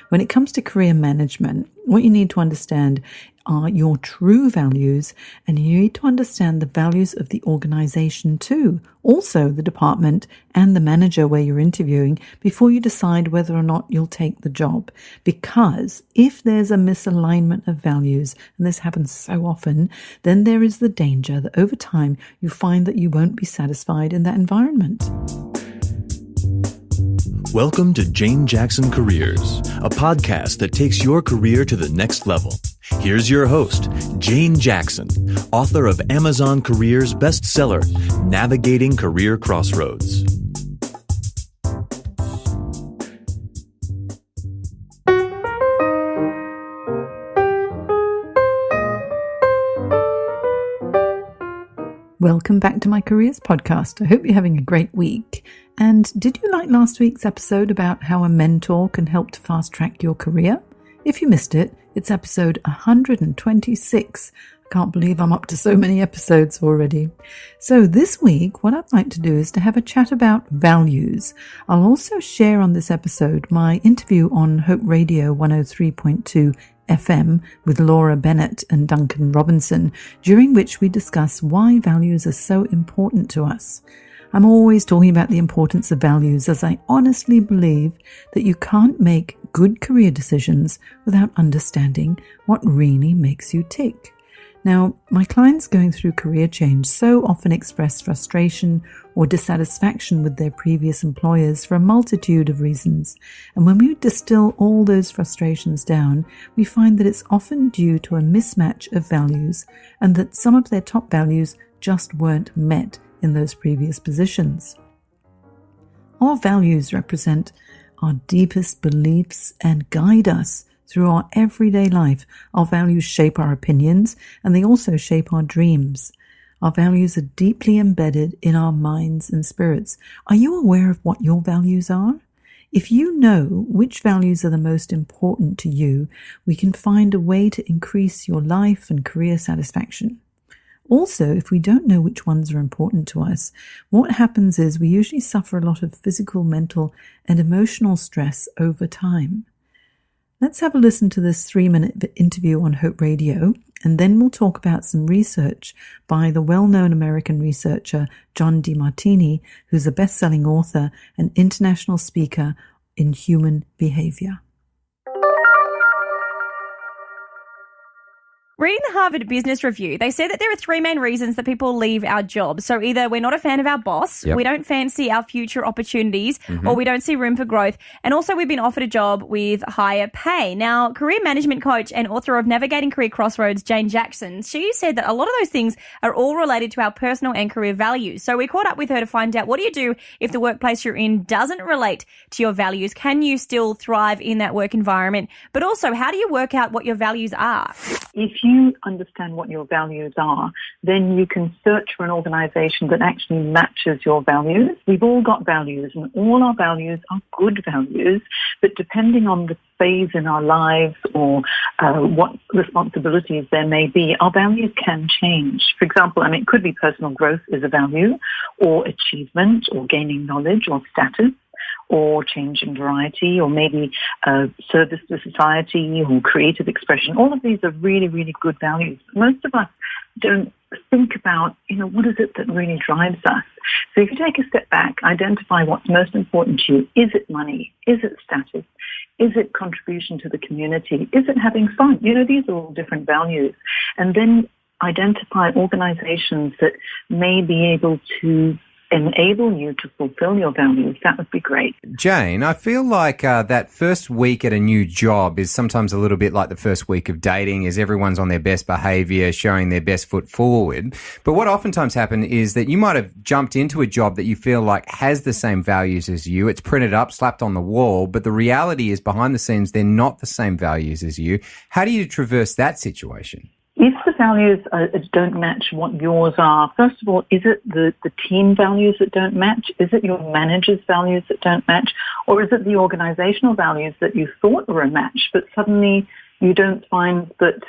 when it comes to career management, what you need to understand are your true values, and you need to understand the values of the organization too, also the department and the manager where you're interviewing, before you decide whether or not you'll take the job. Because if there's a misalignment of values, and this happens so often, then there is the danger that over time you find that you won't be satisfied in that environment. Welcome to Jane Jackson Careers, a podcast that takes your career to the next level. Here's your host, Jane Jackson, author of Amazon Careers bestseller, Navigating Career Crossroads. Welcome back to my Careers podcast. I hope you're having a great week. And did you like last week's episode about how a mentor can help to fast track your career? If you missed it, it's episode 126. I can't believe I'm up to so many episodes already. So this week, what I'd like to do is to have a chat about values. I'll also share on this episode my interview on Hope Radio 103.2 FM with Laura Bennett and Duncan Robinson, during which we discuss why values are so important to us. I'm always talking about the importance of values, as I honestly believe that you can't make good career decisions without understanding what really makes you tick. Now, my clients going through career change so often express frustration or dissatisfaction with their previous employers for a multitude of reasons. And when we distill all those frustrations down, we find that it's often due to a mismatch of values, and that some of their top values just weren't met in those previous positions. Our values represent our deepest beliefs and guide us through our everyday life. Our values shape our opinions, and they also shape our dreams. Our values are deeply embedded in our minds and spirits. Are you aware of what your values are? If you know which values are the most important to you, we can find a way to increase your life and career satisfaction. Also, if we don't know which ones are important to us, what happens is we usually suffer a lot of physical, mental, and emotional stress over time. Let's have a listen to this 3-minute interview on Hope Radio, and then we'll talk about some research by the well-known American researcher John DeMartini, who's a best-selling author and international speaker in human behavior. Reading the Harvard Business Review, they said that there are 3 main reasons that people leave our jobs. So either we're not a fan of our boss, we don't fancy our future opportunities, or we don't see room for growth. And also we've been offered a job with higher pay. Now, career management coach and author of Navigating Career Crossroads, Jane Jackson, she said that a lot of those things are all related to our personal and career values. So we caught up with her to find out, what do you do if the workplace you're in doesn't relate to your values? Can you still thrive in that work environment? But also, how do you work out what your values are? If you understand what your values are, then you can search for an organization that actually matches your values. We've all got values, and all our values are good values, but depending on the phase in our lives or what responsibilities there may be, our values can change. For example, it could be personal growth is a value, or achievement, or gaining knowledge, or status, or change in variety, or maybe service to society, or creative expression. All of these are really, really good values. Most of us don't think about, what is it that really drives us? So if you take a step back, identify what's most important to you. Is it money? Is it status? Is it contribution to the community? Is it having fun? These are all different values. And then identify organizations that may be able to enable you to fulfill your values. That would be great. Jane, I feel like that first week at a new job is sometimes a little bit like the first week of dating, as everyone's on their best behaviour, showing their best foot forward. But what oftentimes happens is that you might have jumped into a job that you feel like has the same values as you. It's printed up, slapped on the wall, but the reality is behind the scenes, they're not the same values as you. How do you traverse that situation? If the values don't match what yours are, first of all, is it the team values that don't match? Is it your manager's values that don't match? Or is it the organizational values that you thought were a match, but suddenly you don't find that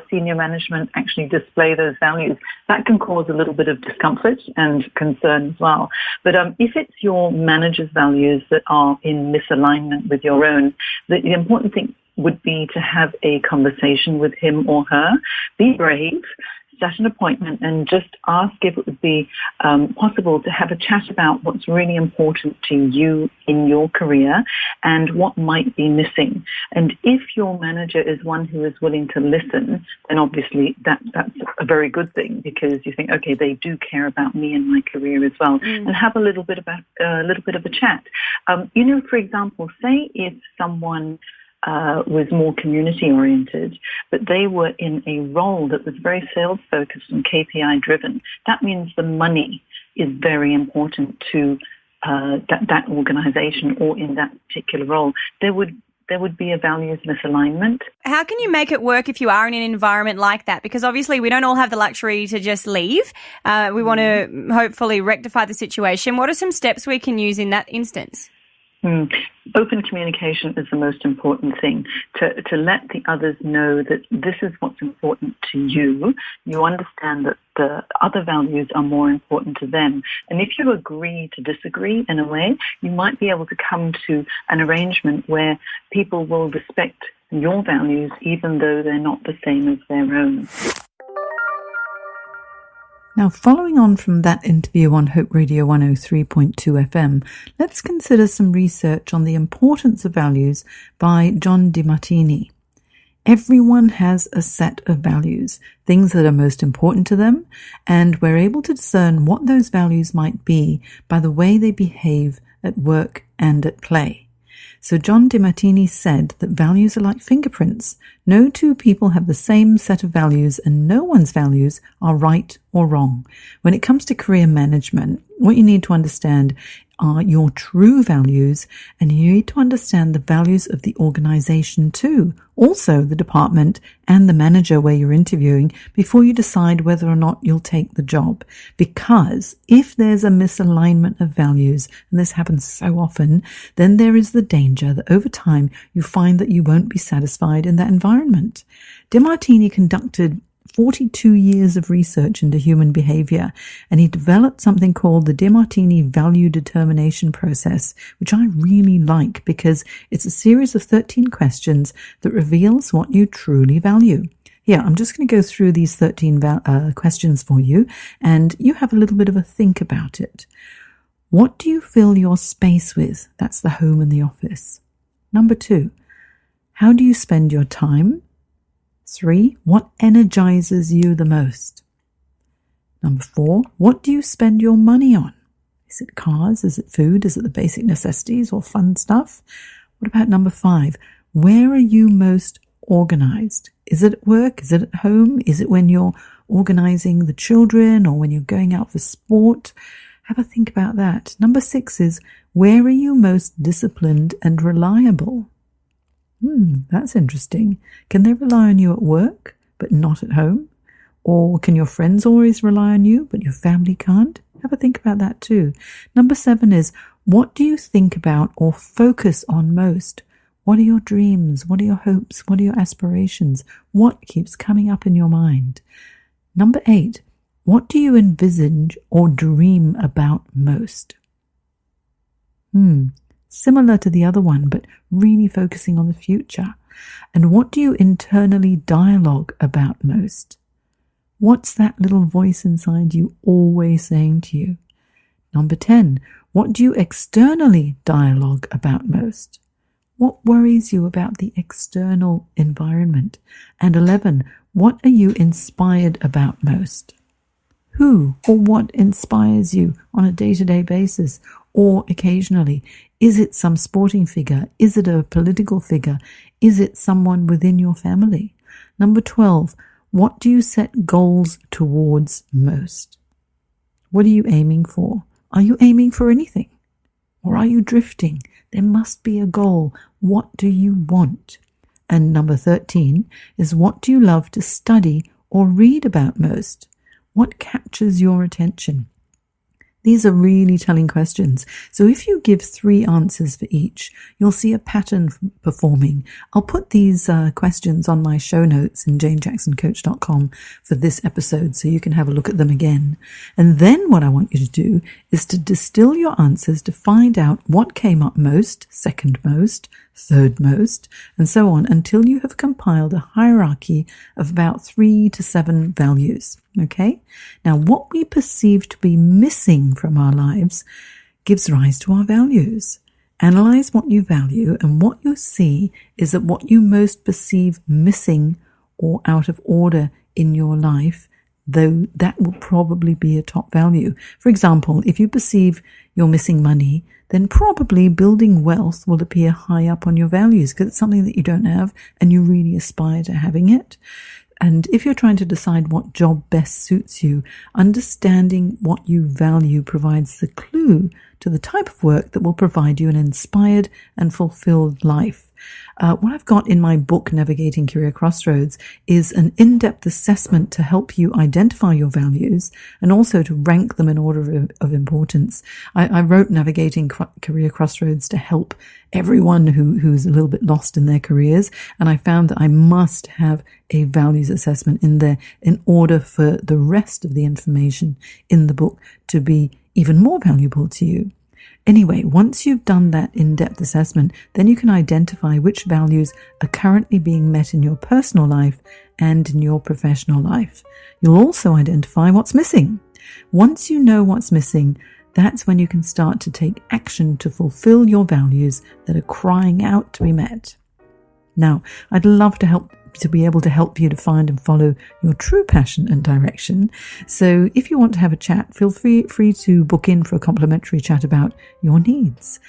senior management actually display those values, that can cause a little bit of discomfort and concern as well. But if it's your manager's values that are in misalignment with your own, the important thing would be to have a conversation with him or her. Be brave. Set an appointment and just ask if it would be possible to have a chat about what's really important to you in your career and what might be missing. And if your manager is one who is willing to listen, then obviously that's a very good thing, because you think, okay, they do care about me and my career as well, and have a little bit of a chat. For example, say if someone was more community-oriented, but they were in a role that was very sales-focused and KPI-driven. That means the money is very important to that organization or in that particular role. There would be a values misalignment. How can you make it work if you are in an environment like that? Because obviously we don't all have the luxury to just leave. We want to hopefully rectify the situation. What are some steps we can use in that instance? Open communication is the most important thing, to let the others know that this is what's important to you. You understand that the other values are more important to them. And if you agree to disagree in a way, you might be able to come to an arrangement where people will respect your values even though they're not the same as their own. Now, following on from that interview on Hope Radio 103.2 FM, let's consider some research on the importance of values by John DeMartini. Everyone has a set of values, things that are most important to them, and we're able to discern what those values might be by the way they behave at work and at play. So John DeMartini said that values are like fingerprints. No two people have the same set of values, and no one's values are right or wrong. When it comes to career management, what you need to understand are your true values, and you need to understand the values of the organization too, also the department and the manager where you're interviewing, before you decide whether or not you'll take the job. Because if there's a misalignment of values, and this happens so often, then there is the danger that over time you find that you won't be satisfied in that environment. DeMartini conducted 42 years of research into human behavior, and he developed something called the DeMartini Value Determination Process, which I really like because it's a series of 13 questions that reveals what you truly value. Yeah, I'm just going to go through these 13 questions for you, and you have a little bit of a think about it. What do you fill your space with? That's the home and the office. Number 2, how do you spend your time? 3, what energizes you the most? Number 4, what do you spend your money on? Is it cars? Is it food? Is it the basic necessities or fun stuff? What about number 5? Where are you most organized? Is it at work? Is it at home? Is it when you're organizing the children or when you're going out for sport? Have a think about that. Number 6 is, where are you most disciplined and reliable? That's interesting. Can they rely on you at work, but not at home? Or can your friends always rely on you, but your family can't? Have a think about that too. Number 7 is, what do you think about or focus on most? What are your dreams? What are your hopes? What are your aspirations? What keeps coming up in your mind? Number 8, what do you envisage or dream about most? Similar to the other one, but really focusing on the future. And what do you internally dialogue about most? What's that little voice inside you always saying to you? Number 10, what do you externally dialogue about most? What worries you about the external environment? And 11, what are you inspired about most? Who or what inspires you on a day-to-day basis or occasionally? Is it some sporting figure? Is it a political figure? Is it someone within your family? Number 12, what do you set goals towards most? What are you aiming for? Are you aiming for anything? Or are you drifting? There must be a goal. What do you want? And number 13 is, what do you love to study or read about most? What captures your attention? These are really telling questions. So if you give 3 answers for each, you'll see a pattern performing. I'll put these questions on my show notes in janejacksoncoach.com for this episode so you can have a look at them again. And then what I want you to do is to distill your answers to find out what came up most, second most, third most, and so on until you have compiled a hierarchy of about 3 to 7 values. Okay? Now, what we perceive to be missing from our lives gives rise to our values. Analyze what you value, and what you see is that what you most perceive missing or out of order in your life, though that will probably be a top value. For example, if you perceive you're missing money, then probably building wealth will appear high up on your values because it's something that you don't have and you really aspire to having it. And if you're trying to decide what job best suits you, understanding what you value provides the clue to the type of work that will provide you an inspired and fulfilled life. What I've got in my book, Navigating Career Crossroads, is an in-depth assessment to help you identify your values and also to rank them in order of importance. I wrote Navigating Career Crossroads to help everyone who's a little bit lost in their careers, and I found that I must have a values assessment in there in order for the rest of the information in the book to be even more valuable to you. Anyway, once you've done that in-depth assessment, then you can identify which values are currently being met in your personal life and in your professional life. You'll also identify what's missing. Once you know what's missing, that's when you can start to take action to fulfill your values that are crying out to be met. Now, I'd love to be able to help you to find and follow your true passion and direction. So if you want to have a chat, feel free to book in for a complimentary chat about your needs.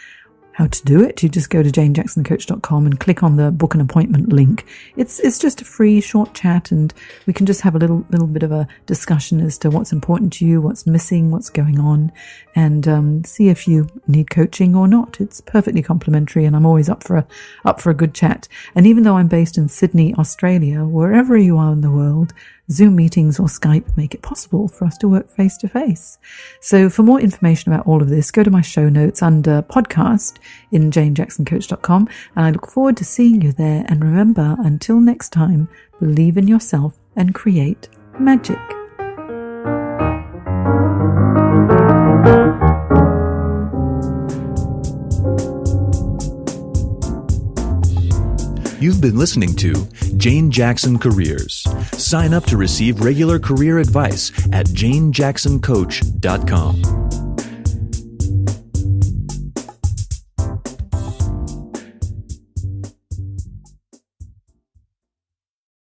How to do it? You just go to janejacksoncoach.com and click on the book an appointment link. It's just a free short chat, and we can just have a little bit of a discussion as to what's important to you, what's missing, what's going on, and see if you need coaching or not. It's perfectly complimentary, and I'm always up for a good chat. And even though I'm based in Sydney, Australia, wherever you are in the world, Zoom meetings or Skype make it possible for us to work face to face. So for more information about all of this, go to my show notes under podcast in janejacksoncoach.com, and I look forward to seeing you there. And remember, until next time, believe in yourself and create magic. You've been listening to Jane Jackson Careers. Sign up to receive regular career advice at janejacksoncoach.com.